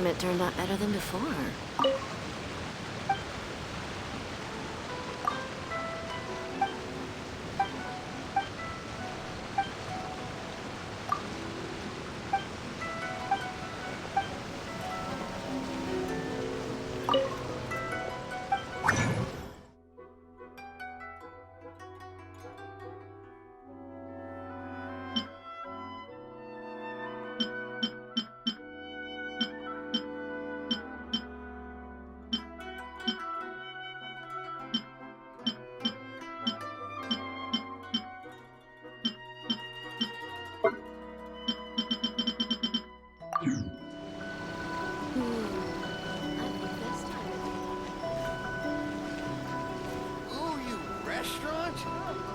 time it turned out better than before. Restaurant?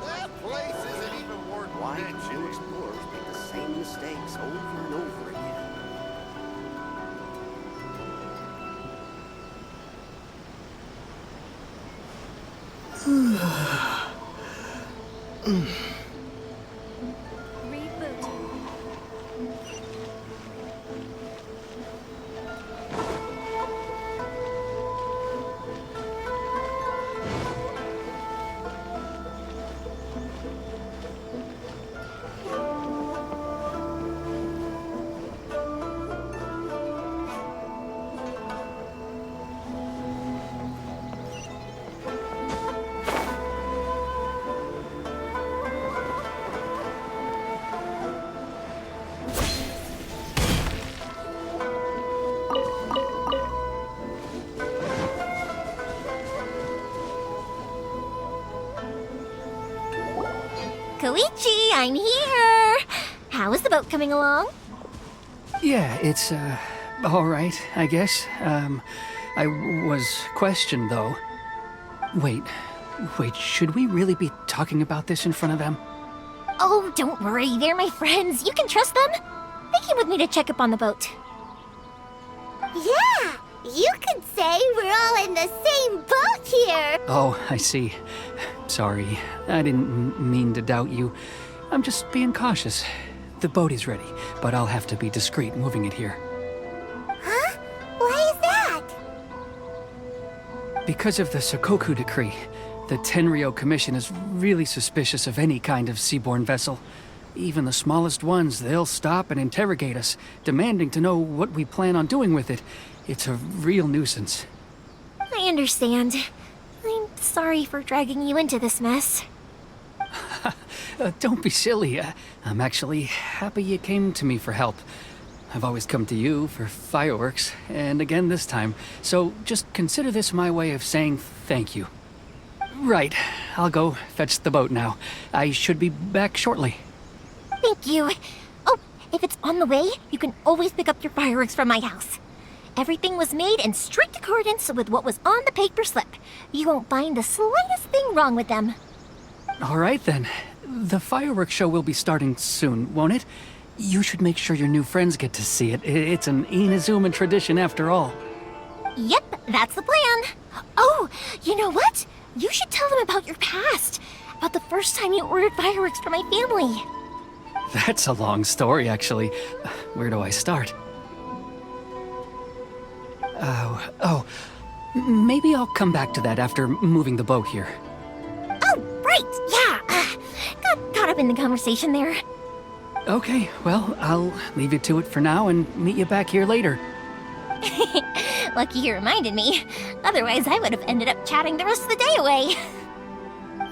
That place isn't even worth mentioning. Why do explorers make the same mistakes over and over again? Koichi, I'm here! How is the boat coming along? Yeah, it's, all right, I guess. I was questioned, though. Wait, should we really be talking about this in front of them? Oh, don't worry, they're my friends. You can trust them. They came with me to check up on the boat. Yeah, you could say we're all in the same boat here. Oh, I see. Sorry, I didn't mean to doubt you. I'm just being cautious. The boat is ready, but I'll have to be discreet moving it here. Huh? Why is that? Because of the Sokoku Decree, the Tenryou Commission is really suspicious of any kind of seaborne vessel. Even the smallest ones, they'll stop and interrogate us, demanding to know what we plan on doing with it. It's a real nuisance. I understand. I'm sorry for dragging you into this mess. Don't be silly. I'm actually happy you came to me for help. I've always come to you for fireworks, and again this time. So just consider this my way of saying thank you. Right, I'll go fetch the boat now. I should be back shortly. Thank you. Oh, if it's on the way, you can always pick up your fireworks from my house. Everything was made in strict accordance with what was on the paper slip. You won't find the slightest thing wrong with them. All right then. The fireworks show will be starting soon, won't it? You should make sure your new friends get to see it. It's an Inazuma tradition after all. Yep, that's the plan. Oh, you know what? You should tell them about your past. About the first time you ordered fireworks for my family. That's a long story, actually. Where do I start? Maybe I'll come back to that after moving the boat here. Oh, right, yeah. Got caught up in the conversation there. Okay, well, I'll leave you to it for now and meet you back here later. Lucky you reminded me. Otherwise, I would have ended up chatting the rest of the day away.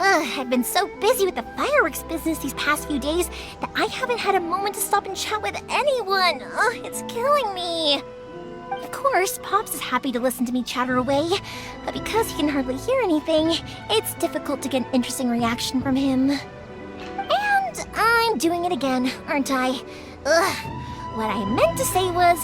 I've been so busy with the fireworks business these past few days that I haven't had a moment to stop and chat with anyone. It's killing me. Of course, Pops is happy to listen to me chatter away, but because he can hardly hear anything, it's difficult to get an interesting reaction from him. And I'm doing it again, aren't I? What I meant to say was,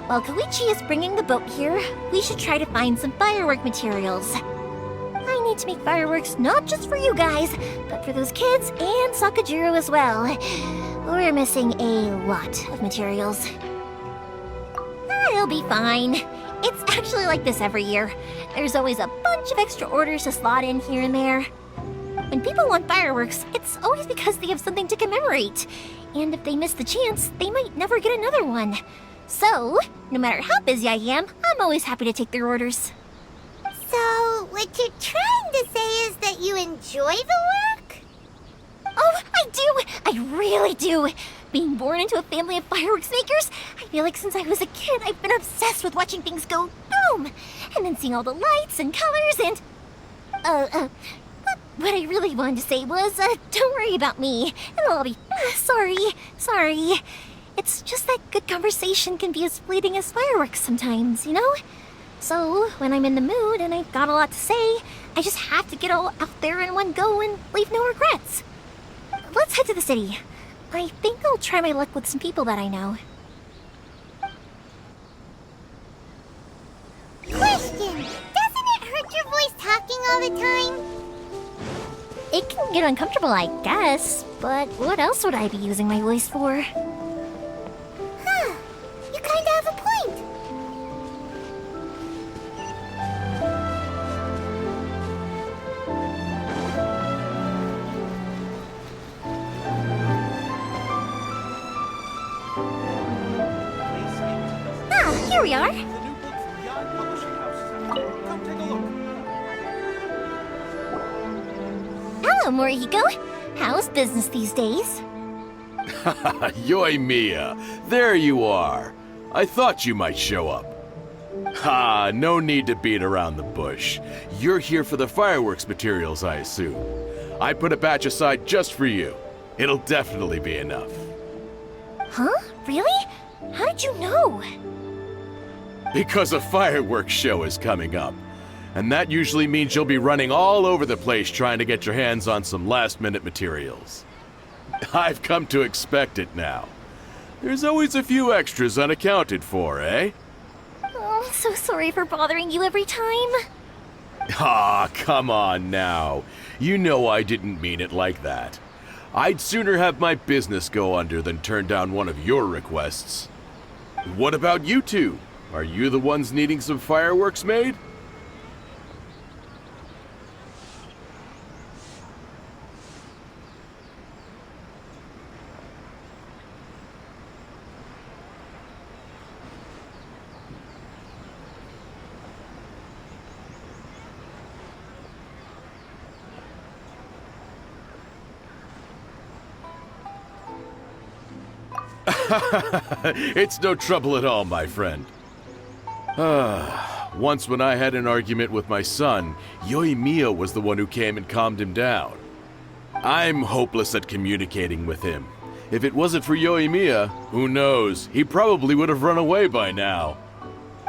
while Koichi is bringing the boat here, we should try to find some firework materials. I need to make fireworks not just for you guys, but for those kids and Sakajiro as well. We're missing a lot of materials. It'll be fine. It's actually like this every year. There's always a bunch of extra orders to slot in here and there. When people want fireworks, it's always because they have something to commemorate. And if they miss the chance, they might never get another one. So, no matter how busy I am, I'm always happy to take their orders. So, what you're trying to say is that you enjoy the work? Oh, I do! I really do! Being born into a family of fireworks makers, I feel like since I was a kid, I've been obsessed with watching things go boom! And then seeing all the lights and colors and... What I really wanted to say was, don't worry about me. It'll all be... sorry. It's just that good conversation can be as fleeting as fireworks sometimes, you know? So, when I'm in the mood and I've got a lot to say, I just have to get all out there in one go and leave no regrets. Let's head to the city. I think I'll try my luck with some people that I know. Question! Doesn't it hurt your voice talking all the time? It can get uncomfortable, I guess, but what else would I be using my voice for? Huh. You kinda have a point. Ah, here we are. The new book from Yan Publishing House is out. Come take a look. Hello, Morihiko. How's business these days? Yoimiya, there you are. I thought you might show up. Ha, no need to beat around the bush. You're here for the fireworks materials, I assume. I put a batch aside just for you. It'll definitely be enough. Huh? Really? How did you know? Because a fireworks show is coming up. And that usually means you'll be running all over the place trying to get your hands on some last-minute materials. I've come to expect it now. There's always a few extras unaccounted for, eh? Oh, I'm so sorry for bothering you every time. Ah, come on now. You know I didn't mean it like that. I'd sooner have my business go under than turn down one of your requests. What about you two? Are you the ones needing some fireworks made? It's no trouble at all, my friend. Once when I had an argument with my son, Yoimiya was the one who came and calmed him down. I'm hopeless at communicating with him. If it wasn't for Yoimiya, who knows, he probably would have run away by now.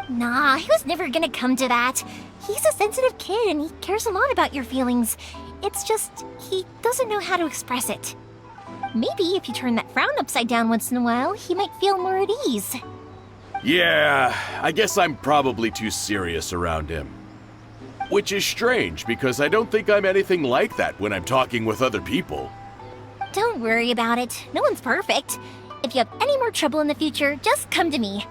Nah, he was never gonna come to that. He's a sensitive kid and he cares a lot about your feelings. It's just, he doesn't know how to express it. Maybe if you turn that frown upside down once in a while, he might feel more at ease. Yeah, I guess I'm probably too serious around him. Which is strange, because I don't think I'm anything like that when I'm talking with other people. Don't worry about it. No one's perfect. If you have any more trouble in the future, just come to me.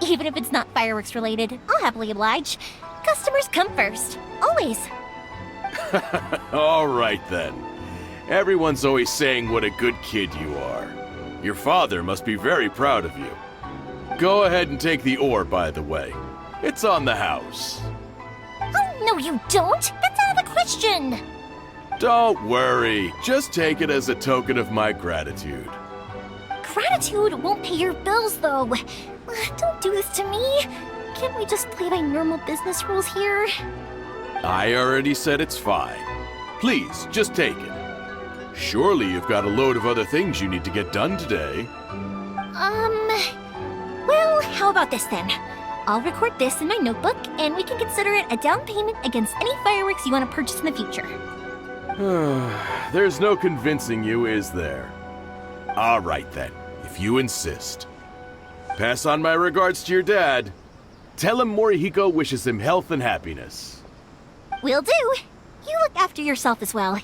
Even if it's not fireworks related, I'll happily oblige. Customers come first. Always. All right then. Everyone's always saying what a good kid you are. Your father must be very proud of you. Go ahead and take the ore, by the way. It's on the house. Oh, no you don't! That's out of the question! Don't worry. Just take it as a token of my gratitude. Gratitude won't pay your bills, though. Don't do this to me. Can't we just play by normal business rules here? I already said it's fine. Please, just take it. Surely you've got a load of other things you need to get done today. Well, how about this then? I'll record this in my notebook, and we can consider it a down payment against any fireworks you want to purchase in the future. There's no convincing you, is there? All right then, if you insist. Pass on my regards to your dad. Tell him Morihiko wishes him health and happiness. Will do. You look after yourself as well.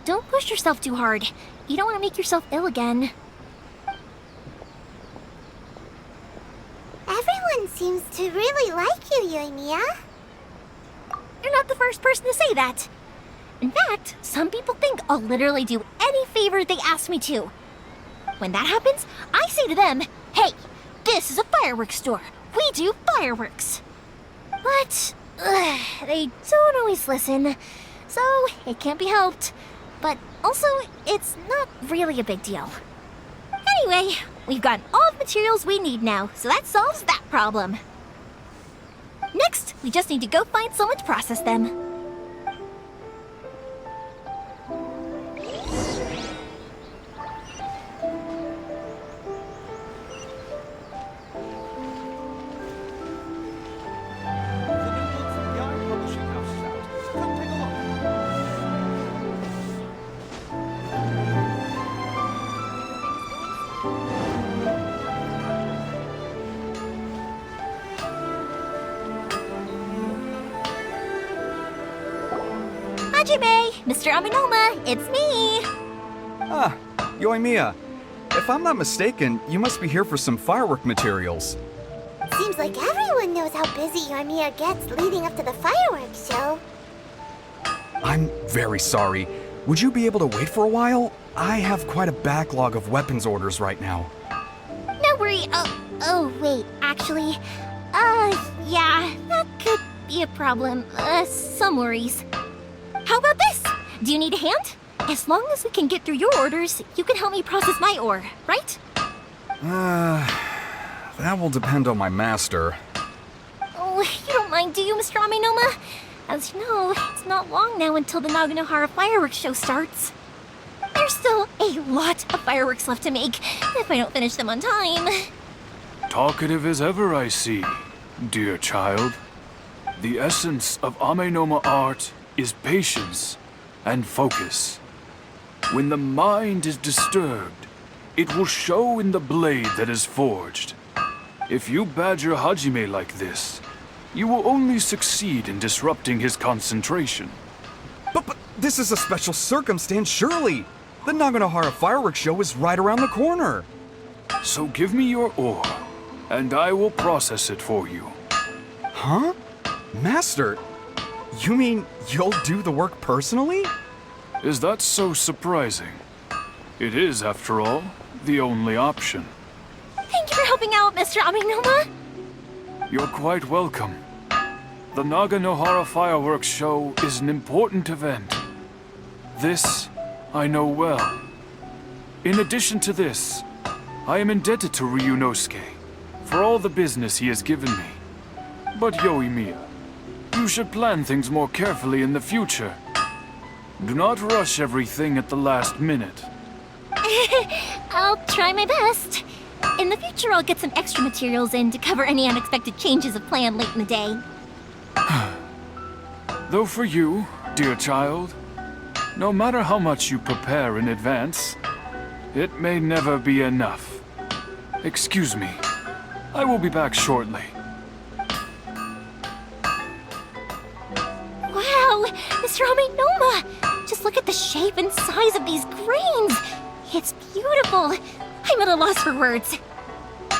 Don't push yourself too hard. You don't want to make yourself ill again. Everyone seems to really like you, Yoimiya. You're not the first person to say that. In fact, some people think I'll literally do any favor they ask me to. When that happens, I say to them, hey, This is a fireworks store. We do fireworks. But they don't always listen, so it can't be helped. But also, it's not really a big deal. Anyway, we've got all the materials we need now, so that solves that problem. Next, we just need to go find someone to process them. The new book from Yarn Publishing House is out. Come take a look. Hajime, Mr. Aminoma, it's me. Ah, Yoimiya. If I'm not mistaken, you must be here for some firework materials. Seems like everyone knows how busy Yoimiya gets leading up to the fireworks show. I'm very sorry. Would you be able to wait for a while? I have quite a backlog of weapons orders right now. No worry. Oh, wait, actually, yeah, that could be a problem. Some worries. How about this? Do you need a hand? As long as we can get through your orders, you can help me process my ore, right? That will depend on my master. Oh, you don't mind, do you, Mr. Aminoma? As you know, it's not long now until the Naganohara fireworks show starts. There's still a lot of fireworks left to make, if I don't finish them on time. Talkative as ever, I see, dear child. The essence of Amenoma art is patience and focus. When the mind is disturbed, it will show in the blade that is forged. If you badger Hajime like this, you will only succeed in disrupting his concentration. But this is a special circumstance, surely. The Naganohara fireworks show is right around the corner. So give me your ore, and I will process it for you. Huh? Master, you mean you'll do the work personally? Is that so surprising? It is, after all, the only option. Thank you for helping out, Mr. Aminoma. You're quite welcome. The Naganohara fireworks show is an important event. This I know well. In addition to this, I am indebted to Ryunosuke for all the business he has given me. But Yoimiya, you should plan things more carefully in the future. Do not rush everything at the last minute. I'll try my best. In the future, I'll get some extra materials in to cover any unexpected changes of plan late in the day. Though for you, dear child, no matter how much you prepare in advance, it may never be enough. Excuse me. I will be back shortly. Wow, Mr. Aminoma! Just look at the shape and size of these grains! It's beautiful! I'm at a loss for words.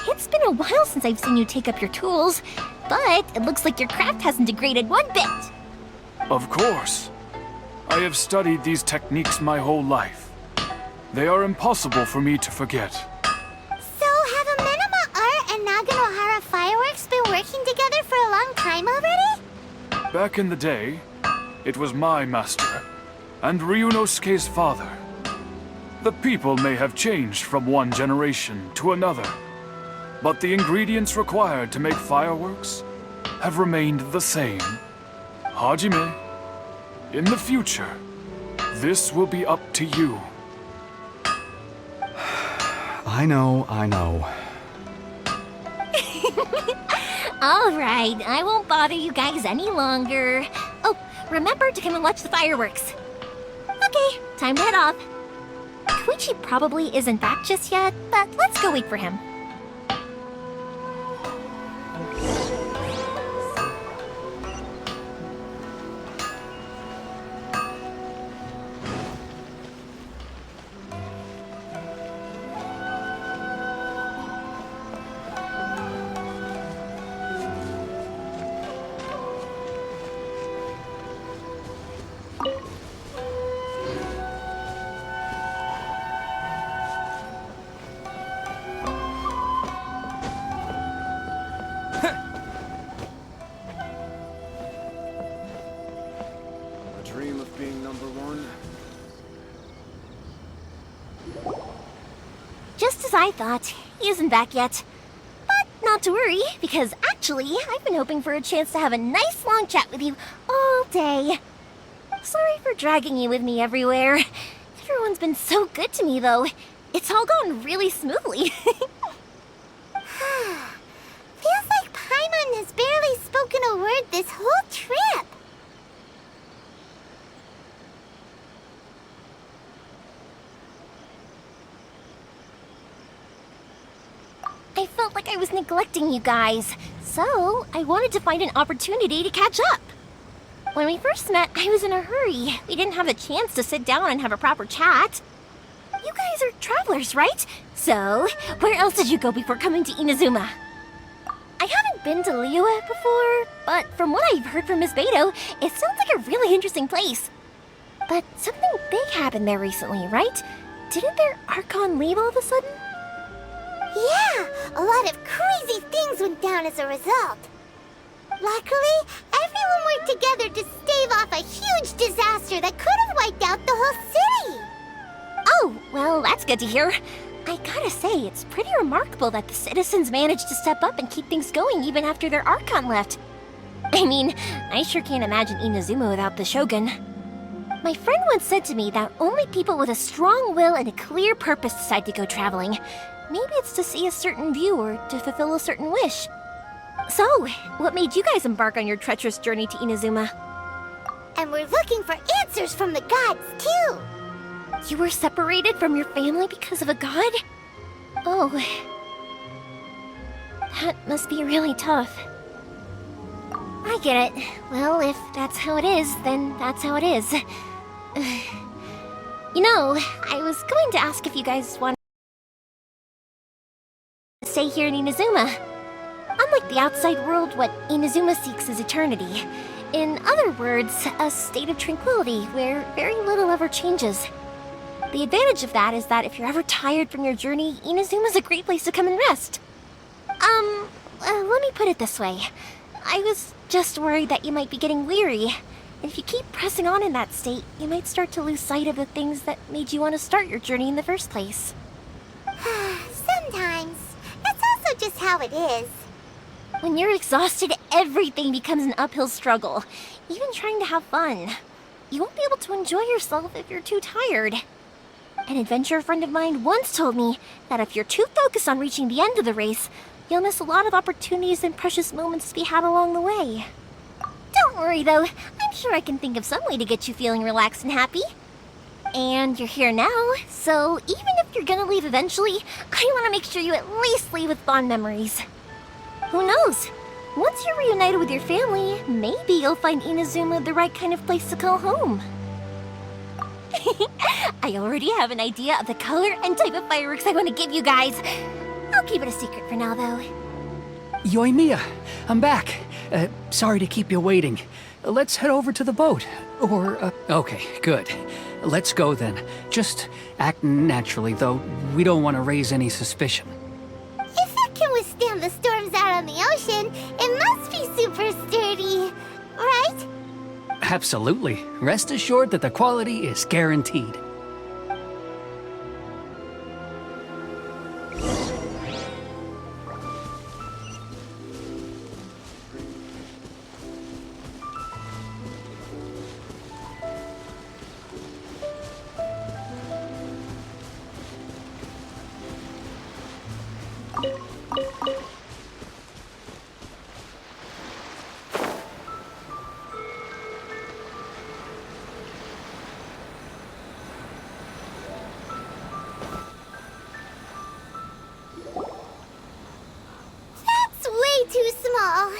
It's been a while since I've seen you take up your tools, but it looks like your craft hasn't degraded one bit. Of course. I have studied these techniques my whole life. They are impossible for me to forget. So have Amenoma Art and Naganohara Fireworks been working together for a long time already? Back in the day, it was my master, and Ryunosuke's father. The people may have changed from one generation to another, but the ingredients required to make fireworks have remained the same. Hajime, in the future, this will be up to you. I know. All right, I won't bother you guys any longer. Oh, remember to come and watch the fireworks. Okay, time to head off. Koichi probably isn't back just yet, but let's go wait for him. I thought. He isn't back yet. But not to worry, because actually, I've been hoping for a chance to have a nice long chat with you all day. Sorry for dragging you with me everywhere. Everyone's been so good to me, though. It's all gone really smoothly. Feels like Paimon has barely spoken a word this whole trip. I felt like I was neglecting you guys, so I wanted to find an opportunity to catch up. When we first met, I was in a hurry. We didn't have the chance to sit down and have a proper chat. You guys are travelers, right? So, where else did you go before coming to Inazuma? I haven't been to Liyue before, but from what I've heard from Miss Beto, it sounds like a really interesting place. But something big happened there recently, right? Didn't their Archon leave all of a sudden? Yeah, a lot of crazy things went down as a result. Luckily, everyone worked together to stave off a huge disaster that could have wiped out the whole city. Oh, well, that's good to hear. I gotta say, it's pretty remarkable that the citizens managed to step up and keep things going even after their Archon left. I mean, I sure can't imagine Inazuma without the Shogun. My friend once said to me that only people with a strong will and a clear purpose decide to go traveling. Maybe it's to see a certain view or to fulfill a certain wish. So, what made you guys embark on your treacherous journey to Inazuma? And we're looking for answers from the gods, too. You were separated from your family because of a god? Oh. That must be really tough. I get it. Well, if that's how it is, then that's how it is. You know, I was going to ask if you guys want to stay here in Inazuma. Unlike the outside world, what Inazuma seeks is eternity. In other words, a state of tranquility where very little ever changes. The advantage of that is that if you're ever tired from your journey, Inazuma's a great place to come and rest. Let me put it this way. I was just worried that you might be getting weary. And if you keep pressing on in that state, you might start to lose sight of the things that made you want to start your journey in the first place. Sometimes. That's also just how it is. When you're exhausted, everything becomes an uphill struggle. Even trying to have fun. You won't be able to enjoy yourself if you're too tired. An adventurer friend of mine once told me that if you're too focused on reaching the end of the race, you'll miss a lot of opportunities and precious moments to be had along the way. Don't worry though, I'm sure I can think of some way to get you feeling relaxed and happy. And you're here now, so even if you're gonna leave eventually, I want to make sure you at least leave with fond memories. Who knows? Once you're reunited with your family, maybe you'll find Inazuma the right kind of place to call home. I already have an idea of the color and type of fireworks I want to give you guys. I'll keep it a secret for now, though. Yoimiya, I'm back. Sorry to keep you waiting. Let's head over to the boat. Or, okay, good. Let's go then. Just act naturally, though. We don't want to raise any suspicion. If it can withstand the storms out on the ocean, it must be super sturdy, right? Absolutely. Rest assured that the quality is guaranteed. Too small.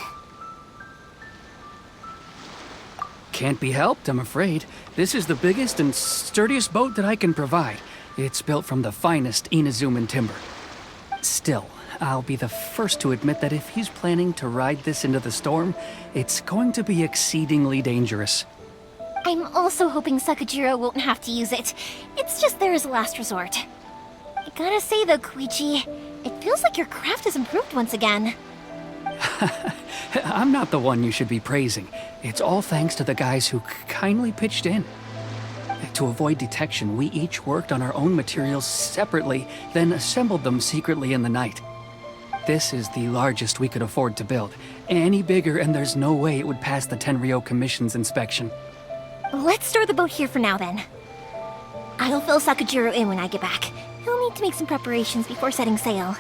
Can't be helped, I'm afraid. This is the biggest and sturdiest boat that I can provide. It's built from the finest Inazuman timber. Still, I'll be the first to admit that if he's planning to ride this into the storm, it's going to be exceedingly dangerous. I'm also hoping Sakujiro won't have to use it. It's just there as a last resort. I gotta say though, Koichi, it feels like your craft has improved once again. I'm not the one you should be praising. It's all thanks to the guys who kindly pitched in. To avoid detection, we each worked on our own materials separately, then assembled them secretly in the night. This is the largest we could afford to build. Any bigger and there's no way it would pass the Tenryou Commission's inspection. Let's store the boat here for now, then. I'll fill Sakajiro in when I get back. He'll need to make some preparations before setting sail.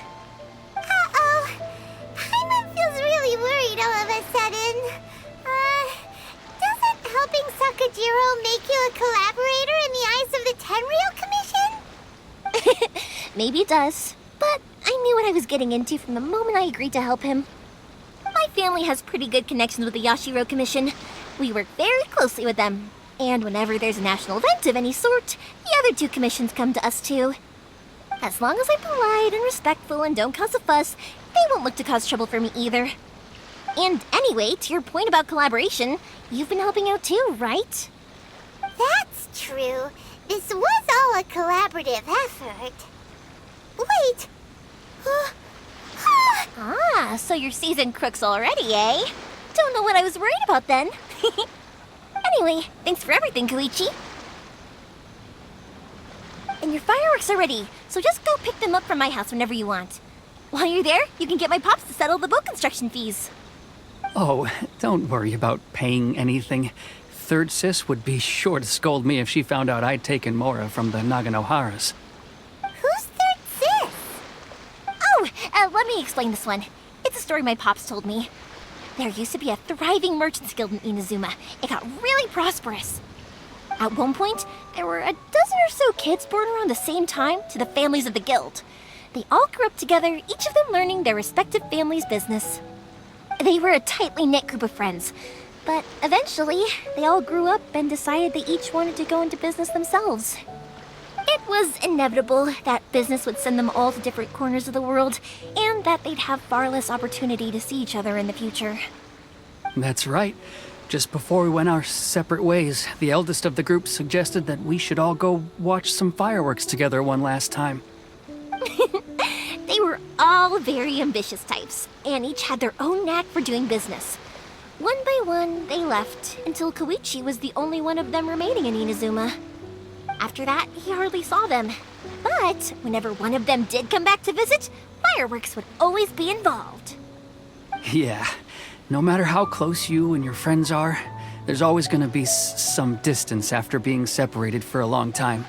Uh-oh. Paimon feels really worried all of a sudden. Doesn't helping Sakajiro make you a collaborator in the eyes of the Tenryou Commission? Maybe it does, but I knew what I was getting into from the moment I agreed to help him. My family has pretty good connections with the Yashiro Commission. We work very closely with them. And whenever there's a national event of any sort, the other two commissions come to us too. As long as I'm polite and respectful and don't cause a fuss, they won't look to cause trouble for me either. And anyway, to your point about collaboration, you've been helping out too, right? That's true. This was all a collaborative effort. Wait. So you're seasoned crooks already, eh? Don't know what I was worried about then. Anyway, thanks for everything, Koichi. And your fireworks are ready, so just go pick them up from my house whenever you want. While you're there, you can get my pops to settle the boat construction fees. Oh, don't worry about paying anything. Third Sis would be sure to scold me if she found out I'd taken Mora from the Naganoharas. Who's Third Sis? Oh, let me explain this one. It's a story my pops told me. There used to be a thriving merchants guild in Inazuma. It got really prosperous. At one point, there were a dozen or so kids born around the same time to the families of the guild. They all grew up together, each of them learning their respective family's business. They were a tightly knit group of friends, but eventually, they all grew up and decided they each wanted to go into business themselves. It was inevitable that business would send them all to different corners of the world, and that they'd have far less opportunity to see each other in the future. That's right. Just before we went our separate ways, the eldest of the group suggested that we should all go watch some fireworks together one last time. They were all very ambitious types, and each had their own knack for doing business. One by one, they left, until Koichi was the only one of them remaining in Inazuma. After that, he hardly saw them. But whenever one of them did come back to visit, fireworks would always be involved. Yeah, no matter how close you and your friends are, there's always gonna be some distance after being separated for a long time.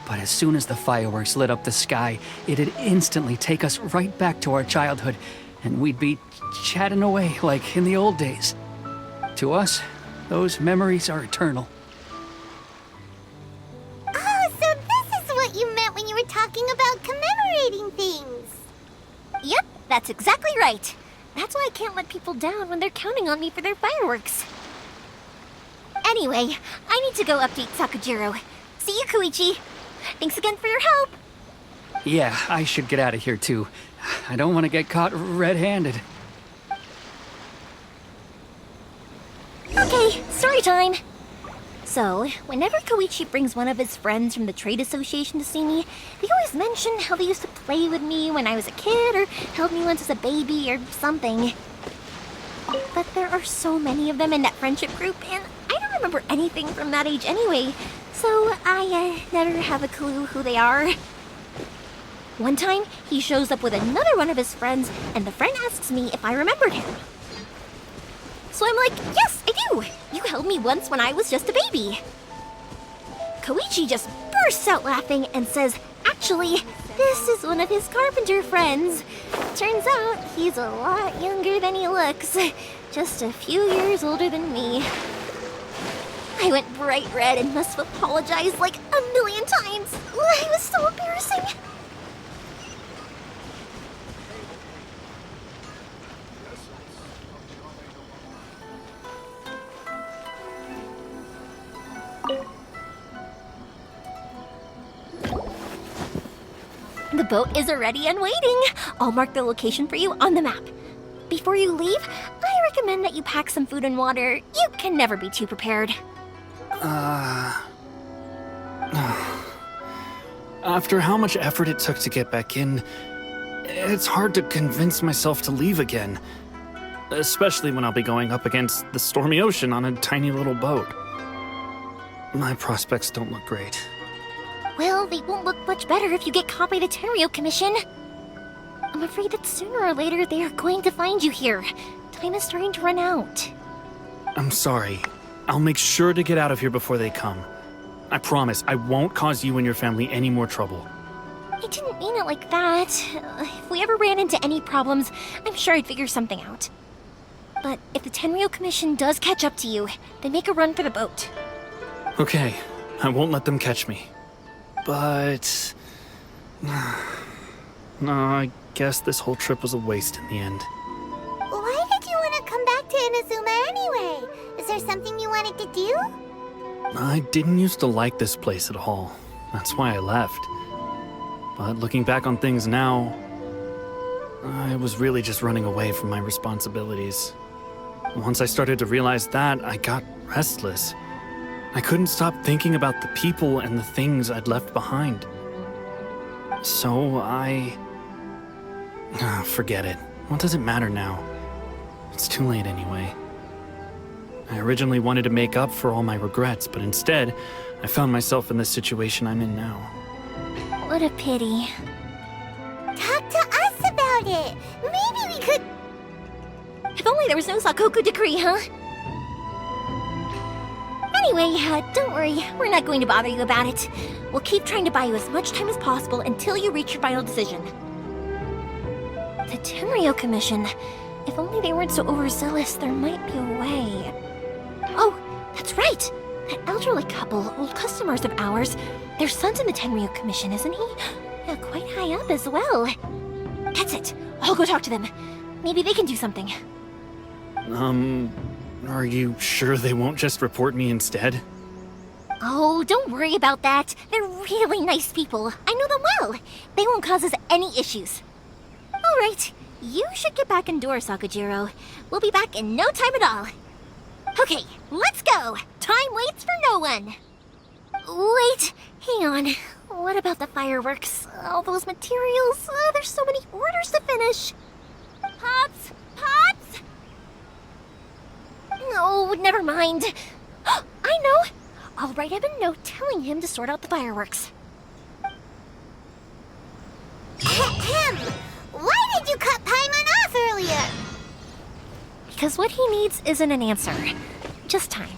But as soon as the fireworks lit up the sky, it'd instantly take us right back to our childhood, and we'd be chatting away like in the old days. To us, those memories are eternal. Oh, so this is what you meant when you were talking about commemorating things. Yep, that's exactly right. That's why I can't let people down when they're counting on me for their fireworks. Anyway, I need to go update Sakajiro. See you, Koichi. Thanks again for your help. Yeah, I should get out of here too. I don't want to get caught red-handed. Okay, story time. So, whenever Koichi brings one of his friends from the trade association to see me, they always mention how they used to play with me when I was a kid or held me once as a baby or something. But there are so many of them in that friendship group, and I don't remember anything from that age anyway, so I never have a clue who they are. One time, he shows up with another one of his friends, and the friend asks me if I remembered him. So I'm like, yes, I do! You held me once when I was just a baby. Koichi just bursts out laughing and says, actually, this is one of his carpenter friends. Turns out he's a lot younger than he looks. Just a few years older than me. I went bright red and must have apologized like a million times. It was so embarrassing. The boat is ready and waiting. I'll mark the location for you on the map. Before you leave, I recommend that you pack some food and water. You can never be too prepared. After how much effort it took to get back in, it's hard to convince myself to leave again. Especially when I'll be going up against the stormy ocean on a tiny little boat. my prospects don't look great. Well, they won't look much better if you get caught by the Tenryo Commission. I'm afraid that sooner or later they are going to find you here. Time is starting to run out. I'm sorry. I'll make sure to get out of here before they come. I promise I won't cause you and your family any more trouble. I didn't mean it like that. If we ever ran into any problems, I'm sure I'd figure something out. But if the Tenryo Commission does catch up to you, then make a run for the boat. Okay, I won't let them catch me. But... no, I guess this whole trip was a waste in the end. Why did you want to come back to Inazuma anyway? Is there something you wanted to do? I didn't used to like this place at all. That's why I left. But looking back on things now, I was really just running away from my responsibilities. Once I started to realize that, I got restless. I couldn't stop thinking about the people and the things I'd left behind. So forget it. What does it matter now? It's too late anyway. I originally wanted to make up for all my regrets, but instead, I found myself in the situation I'm in now. What a pity. Talk to us about it. Maybe we could... If only there was no Sakoku decree, huh? Anyway, don't worry. We're not going to bother you about it. We'll keep trying to buy you as much time as possible until you reach your final decision. The Tenryo Commission. If only they weren't so overzealous, there might be a way. Oh, that's right! That elderly couple, old customers of ours, their son's in the Tenryo Commission, isn't he? Yeah, quite high up as well. That's it. I'll go talk to them. Maybe they can do something. Are you sure they won't just report me instead? Oh, don't worry about that. They're really nice people. I know them well. They won't cause us any issues. All right, you should get back indoors, Sakujiro. We'll be back in no time at all. Okay, let's go. Time waits for no one. Wait, hang on. What about the fireworks? All those materials? There's so many orders to finish. Pops! Pops! No, never mind. I know. I'll write him a note telling him to sort out the fireworks. Ahem! Why did you cut Paimon off earlier? Because what he needs isn't an answer, just time.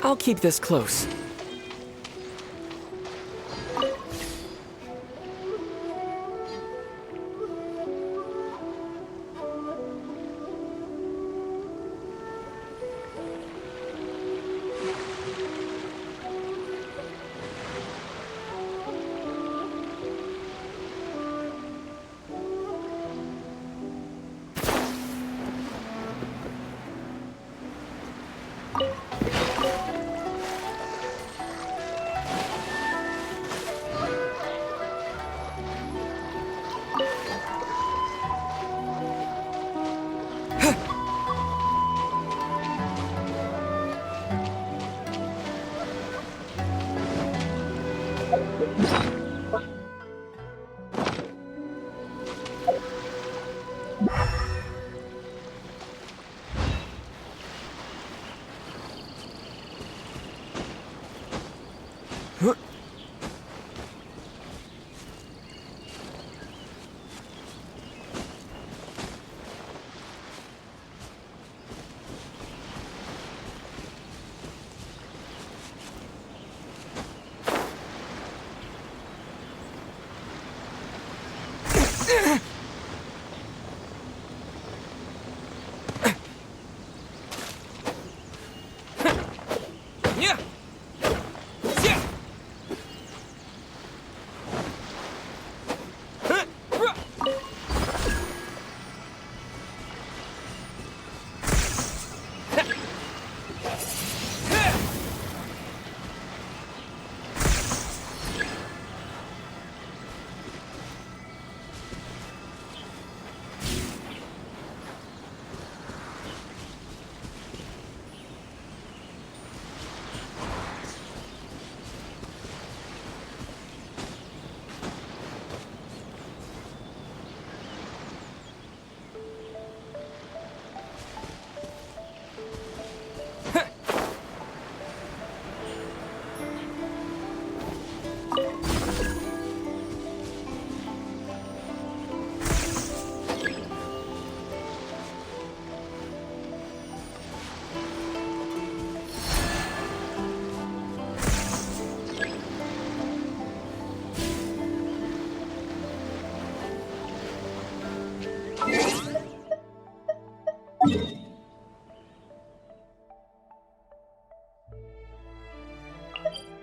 I'll keep this close. Thank you.